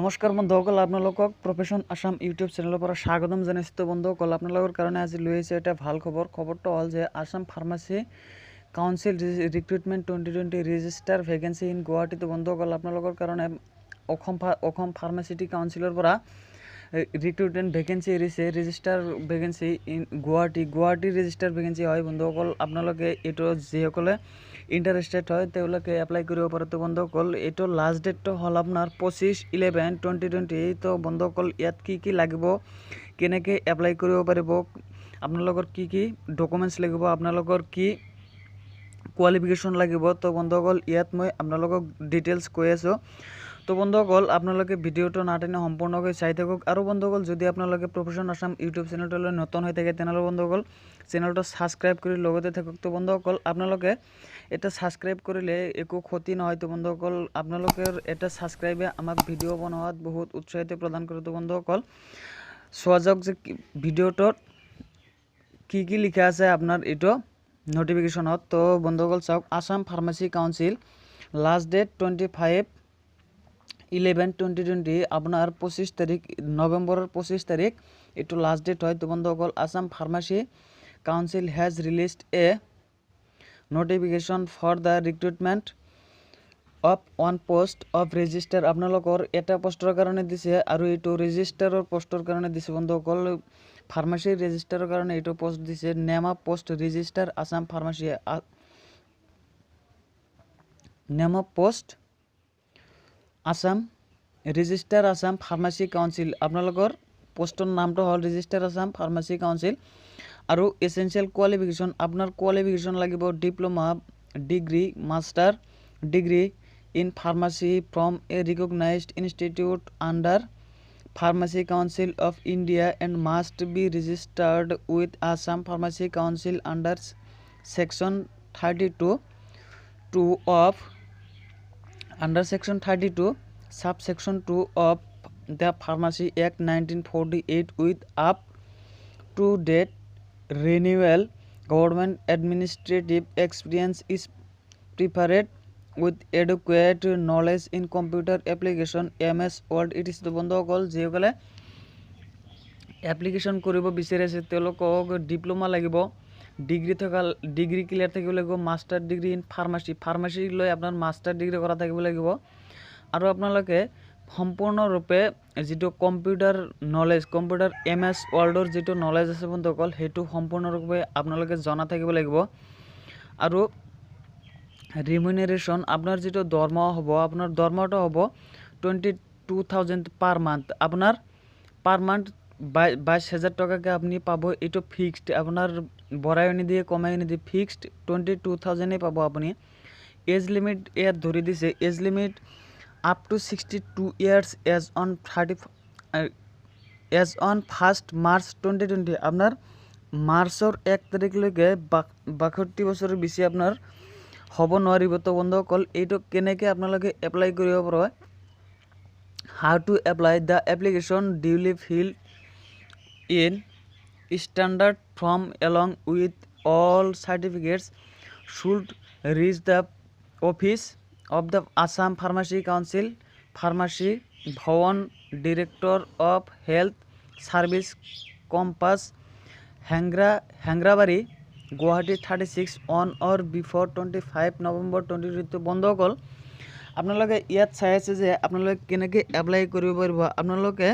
নমস্কাৰ বন্ধুসকল, আপোনালোকক প্ৰফেশ্যন আসাম ইউটিউব চেনেলৰ পৰা স্বাগতম জনাইছোঁ। বন্ধুসকল, আপোনালোকৰ কাৰণে আজি লৈ আহিছে এটা ভাল খবৰ। খবৰটো হ'ল যে Assam pharmacy council recruitment 2020 register vacancy in গুৱাহাটীত। বন্ধুসকল, আপোনালোকৰ কাৰণে অসম ফাৰ্মাচিউটিক কাউন্সিলৰ পৰা ৰিক্ৰুটমেণ্ট ভেকেঞ্চি এৰিছে। Register vacancy in Guwahati register vacancy হয়। বন্ধুসকল, আপোনালোকে এইটো যিসকলে ইণ্টাৰেষ্টেড হয় তেওঁলোকে এপ্লাই কৰিব পাৰে। তো বন্ধুসকল, এইটো লাষ্ট ডেটটো হ'ল আপোনাৰ 25/11/2020। তো বন্ধুসকল, ইয়াত কি লাগিব, কেনেকৈ এপ্লাই কৰিব পাৰিব, আপোনালোকৰ কি ডকুমেণ্টছ লাগিব, আপোনালোকৰ কি কোৱালিফিকেশ্যন লাগিব। তো বন্ধুসকল, ইয়াত মই আপোনালোকক ডিটেইলছ কৈ আছোঁ। তো বন্ধুসকল, আপোনালোকে ভিডিঅ'টো নাটানি সম্পূৰ্ণকৈ চাই থাকক। আৰু বন্ধুসকল, যদি আপোনালোকে প্ৰফেশ্যন আসাম ইউটিউব চেনেলটোলৈ নতুন হৈ থাকে তেনেহ'লে বন্ধুসকল চেনেলটো ছাবস্ক্ৰাইব কৰি লগতে থাকক। তো বন্ধুসকল, আপোনালোকে এটা ছাবস্ক্ৰাইব কৰিলে একো ক্ষতি নহয়। তো বন্ধুসকল, আপোনালোকৰ এটা ছাবস্ক্ৰাইবে আমাক ভিডিঅ' বনোৱাত বহুত উৎসাহিত প্ৰদান কৰে। তো বন্ধুসকল, চোৱা যাওক যে ভিডিঅ'টোত কি লিখা আছে আপোনাৰ এইটো নোটিফিকেশ্যনত। তো বন্ধুসকল চাওক, Assam pharmacy council last date 25/11/2020। আপোনাৰ 25 তাৰিখ, নৱেম্বৰৰ 25 তাৰিখ এইটো লাষ্ট ডেট হয়। তো বন্ধুসকল, Assam pharmacy council has released a notification for the recruitment of one post of registrar. আপোনালোকৰ এটা পোষ্টৰ কাৰণে দিছে আৰু এইটো ৰেজিষ্টাৰৰ পোষ্টৰ কাৰণে দিছে। বন্ধুসকল, ফাৰ্মাচী ৰেজিষ্টাৰৰ কাৰণে এইটো পোষ্ট দিছে। Name of post register Assam pharmacy, name of post Assam register Assam pharmacy council. আপোনালোকৰ পোষ্টৰ নামটো হ'ল ৰেজিষ্টাৰ আসাম ফাৰ্মাচী কাউন্সিল। আৰু এছেঞ্চিয়েল কোৱালিফিকেশ্যন, আপোনাৰ কোৱালিফিকেশ্যন লাগিব diploma, degree, master degree in pharmacy from A recognised institute under pharmacy council of India and must B registered with Assam pharmacy council under section 32 of subsection 2 of the Pharmacy Act 1948 with up to date renewal. Government administrative experience is preferred with adequate knowledge in computer application MS Word. It is the বন্ধুসকল যিসকলে application কৰিব বিচাৰিছে তেওঁলোকক diploma লাগিব, degree clear থাকিব লাগিব, master degree in pharmacy লৈ আপোনাৰ মাষ্টাৰ ডিগ্ৰী কৰা থাকিব লাগিব। আৰু আপোনালোকে সম্পূৰ্ণৰূপে যিটো কম্পিউটাৰ MS ৱৰ্ডৰ যিটো নলেজ আছে বন্ধুসকল, সেইটো সম্পূৰ্ণৰূপে আপোনালোকে জনা থাকিব লাগিব। আৰু ৰিমিউনেৰেশ্যন, আপোনাৰ যিটো দৰমহা হ'ব, আপোনাৰ দৰমহাটো হ'ব 22,000 পাৰ মান্থ। আপোনাৰ পাৰ মান্থ 22,000 টকাকৈ আপুনি পাব। এইটো ফিক্সড, আপোনাৰ বঢ়াই নিদিয়ে কমাই নিদিয়ে, ফিক্সড 22,000 পাব আপুনি। এজ লিমিট ইয়াত ধৰি দিছে, age limit up to 62 years age on 1st March 2020। আপোনাৰ মাৰ্চৰ 1 তাৰিখলৈকে 62 বছৰৰ বেছি আপোনাৰ হ'ব নোৱাৰিব। তো বন্ধুসকল, এইটো কেনেকৈ আপোনালোকে এপ্লাই কৰিব পাৰে, how to apply the application duly fill in standard form along with all certificates should reach the office of the Assam Pharmacy Council, Pharmacy Bhawan, Director of Health Service, Campus Hangrabari, Guwahati 36 on or before 25 November 2020। বন্ধুসকল, আপোনালোকে ইয়াত চাই আছে যে আপোনালোকে কেনেকৈ apply কৰিব পাৰিব। আপোনালোকে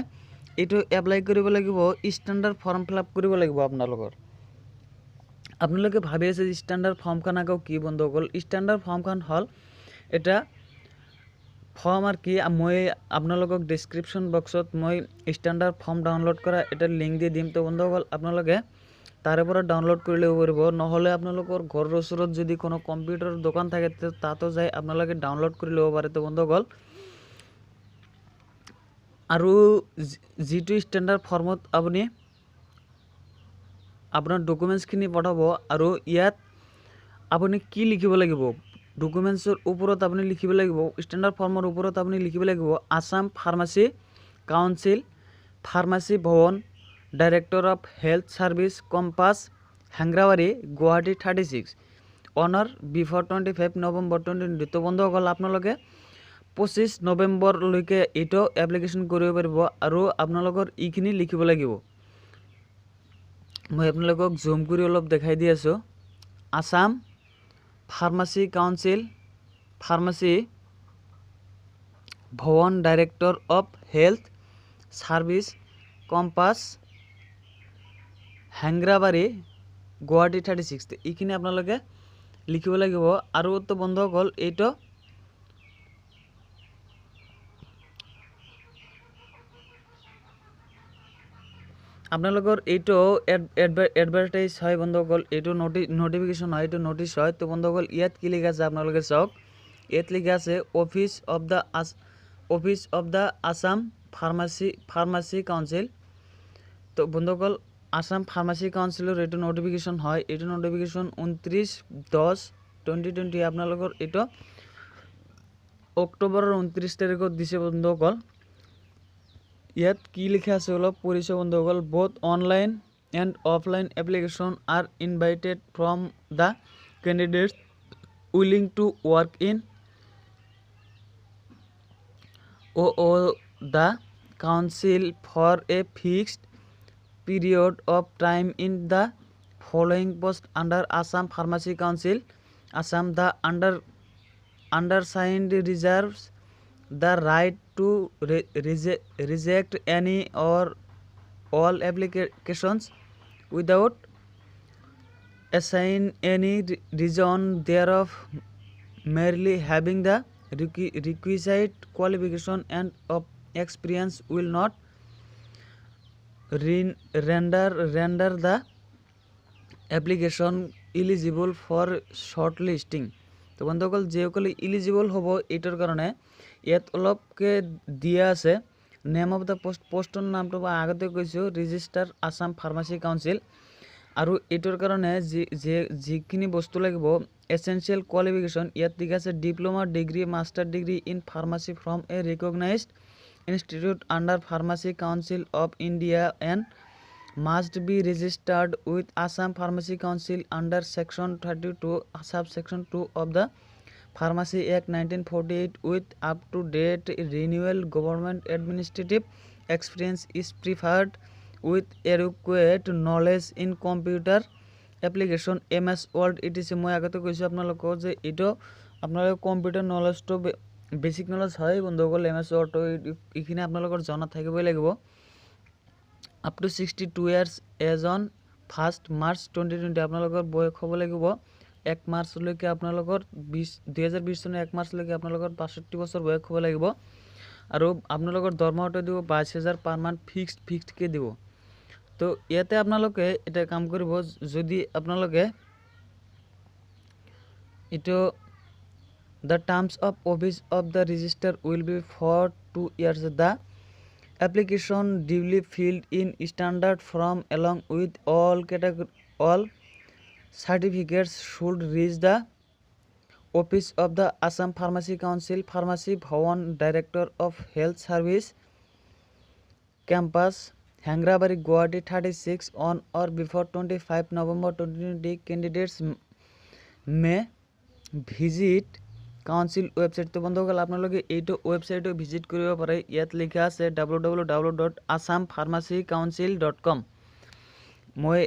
এইটো এপ্লাই কৰিব লাগিব, ষ্টেণ্ডাৰ্ড ফৰ্ম ফিল আপ কৰিব লাগিব। আপোনালোকে ভাবি আছে যে ষ্টেণ্ডাৰ্ড ফৰ্মখন আকৌ কি। বন্ধুসকল, ষ্টেণ্ডাৰ্ড ফৰ্মখন হ'ল এটা ফৰ্ম আৰু কি। মই আপোনালোকক ডেছক্ৰিপশ্যন বক্সত মই ষ্টেণ্ডাৰ্ড ফৰ্ম ডাউনলোড কৰা এটা লিংক দি দিম। তো বন্ধুসকল, আপোনালোকে তাৰে পৰা ডাউনলোড কৰি ল'ব পাৰিব। নহ'লে আপোনালোকৰ ঘৰৰ ওচৰত যদি কোনো কম্পিউটাৰ দোকান থাকে তাতো যাই আপোনালোকে ডাউনলোড কৰি ল'ব পাৰে। তো বন্ধুসকল, আৰু যিটো ষ্টেণ্ডাৰ্ড ফৰ্মত আপুনি আপোনাৰ ডকুমেণ্টছখিনি পঠাব, আৰু ইয়াত আপুনি কি লিখিব লাগিব, ডকুমেণ্টছৰ ওপৰত আপুনি লিখিব লাগিব, ষ্টেণ্ডাৰ্ড ফৰ্মৰ ওপৰত আপুনি লিখিব লাগিব Assam pharmacy council, pharmacy Bhawan, director of health services, campus Hengrabari, Guwahati 36 on or before 25 November 2020। তো বন্ধুসকল, আপোনালোকে 25 নৱেম্বৰলৈকে এইটো এপ্লিকেশ্যন কৰিব পাৰিব আৰু আপোনালোকৰ এইখিনি লিখিব লাগিব। মই আপোনালোকক জুম কৰি অলপ দেখাই দি আছোঁ। Assam pharmacy council pharmacy Bhawan director of health service campus Hengrabari Guwahati 36 এইখিনি আপোনালোকে লিখিব লাগিব। আৰু তো বন্ধুসকল এইটো আপোনালোকৰ এইটো এডভাৰটাইজ হয় বন্ধুসকল, এইটো নোটিফিকেশ্যন হয়, এইটো নটিচ হয়। তো বন্ধুসকল ইয়াত কি লিখা আছে আপোনালোকে চাওক। ইয়াত লিখা আছে office of the Assam pharmacy council. তো বন্ধুসকল আসাম ফাৰ্মাচী কাউন্সিলৰ এইটো নোটিফিকেশ্যন হয়। এইটো নোটিফিকেশ্যন 29/10/2020 আপোনালোকৰ এইটো অক্টোবৰৰ 29 তাৰিখত দিছে বন্ধুসকল। ইয়াত কি লিখা আছে অলপ পঢ়িছে বন্ধুসকল। both online and offline application are invited from the candidates willing to work in the council for a fixed period of time in the following post under Assam Pharmacy Council. Assam the undersigned reserves the right to reject any or all applications without assign any reason thereof, merely having the requisite qualification and of experience will not render the application eligible for shortlisting. তো বন্ধুসকল যিসকলে eligible হ'ব এইটোৰ কাৰণে ইয়াত অলপকে দিয়া আছে। নেম অফ দ্য পোষ্টৰ নামটো মই আগতে কৈছোঁ ৰেজিষ্টাৰ আসাম ফাৰ্মাচী কাউন্সিল। আৰু এইটোৰ কাৰণে যিখিনি বস্তু লাগিব এসেনশিয়েল কোৱালিফিকেশ্যন ইয়াত লিখা আছে diploma degree master degree in pharmacy from A recognised institute under pharmacy council of India and must be registered with Assam Pharmacy Council under Section 32 subsection 2 of the Pharmacy Act 1948 with up-to-date renewal. Government administrative experience is preferred with adequate knowledge in computer application MS Word etc. মই আগতে কৈছোঁ আপোনালোকক যে এইটো আপোনালোকৰ computer নলেজটো basic knowledge হয় বন্ধুসকল। MS Word এইখিনি আপোনালোকৰ জনা থাকিবই লাগিব। up to 62 years as on 1st March 2020 আপোনালোকৰ বয়স হ'ব লাগিব 1 মাৰ্চলৈকে আপোনালোকৰ 2020 চনৰ 1 মাৰ্চলৈকে আপোনালোকৰ 65 বছৰ বয়স হ'ব লাগিব। আৰু আপোনালোকৰ দৰমহাটো দিব 22,000 পাৰ মান্থ ফিক্সড কে দিব। তো ইয়াতে আপোনালোকে এটা কাম কৰিব, যদি আপোনালোকে এইটো the terms of office of the register will be for 2 years. The application duly filled in standard form along with all certificates should reach the office of the Assam Pharmacy Council, Pharmacy Bhavan, Director of Health Service, Campus, Hangrabari, Guwahati 36 on or before 25 November 2020. Candidates may visit council website. তো বন্ধুসকল আপোনালোকে এইটো ওয়েবসাইটো visit কৰিব পাৰে। ইয়াত লিখা আছে www.assampharmacycouncil.com। মই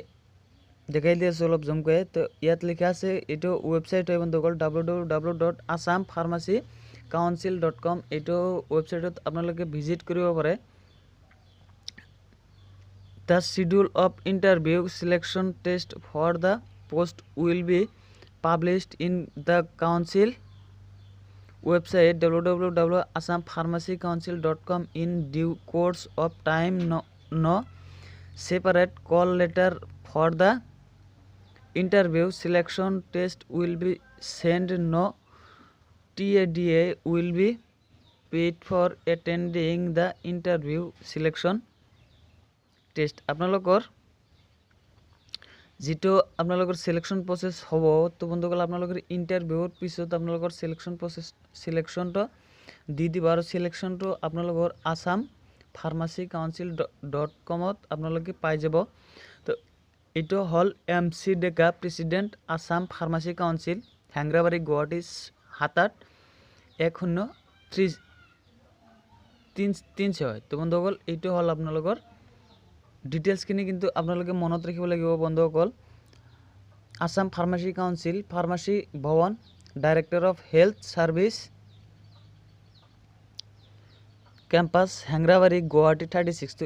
দেখাই দি আছোঁ অলপ জমকৈ। তো ইয়াত লিখা আছে এইটো ওয়েবসাইট হয় বন্ধুসকল www.assampharmacycouncil.com। এইটো ওয়েবসাইটত আপোনালোকে ভিজিট কৰিব পাৰে। The schedule of interview selection test for the post will be published in the council website www.assampharmacycouncil.com in due course of time. No separate call letter for the interview selection test will be sent. No TADA will be paid for attending the interview selection test. আপোনালোকৰ যেটো আপোনালোকৰ selection process হ'ব। তো বন্ধুসকল আপোনালোকৰ ইন্টাৰভিউৰ পিছত আপোনালোকৰ সিলেকশনটো দি দিব আৰু সিলেকশনটো আপোনালোকৰ assampharmacycouncil.com ত আপোনালোকে পাই যাব। তো এইটো হল MC Deka president Assam pharmacy council Hengrabari Guwahati 7810 300 হয়। তো বন্ধুসকল এইটো হ'ল আপোনালোকৰ ডিটেইলছখিনি, কিন্তু আপোনালোকে মনত ৰাখিব লাগিব বন্ধুসকল। Assam pharmacy council, pharmacy Bhawan, director of health service, campus Hengrabari, Guwahati 36। তো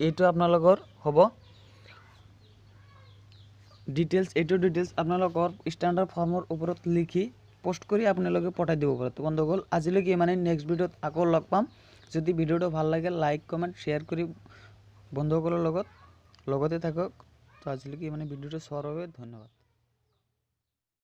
এইটো আপোনালোকৰ হ'ব ডিটেইলছ। এইটো ডিটেইলছ আপোনালোকৰ ষ্টেণ্ডাৰ্ড ফৰ্মৰ ওপৰত লিখি পোষ্ট কৰি আপোনালোকে পঠাই দিব পাৰে। তো বন্ধুসকল আজিলৈকে মানে নেক্সট ভিডিঅ'ত আকৌ লগ পাম। যদি ভিডিঅ'টো ভাল লাগে লাইক কমেণ্ট শ্বেয়াৰ কৰি বন্ধুসকলৰ লগতে থাকক। তো আজিলৈকে মানে ভিডিঅ'টো চোৱাৰ বাবে ধন্যবাদ।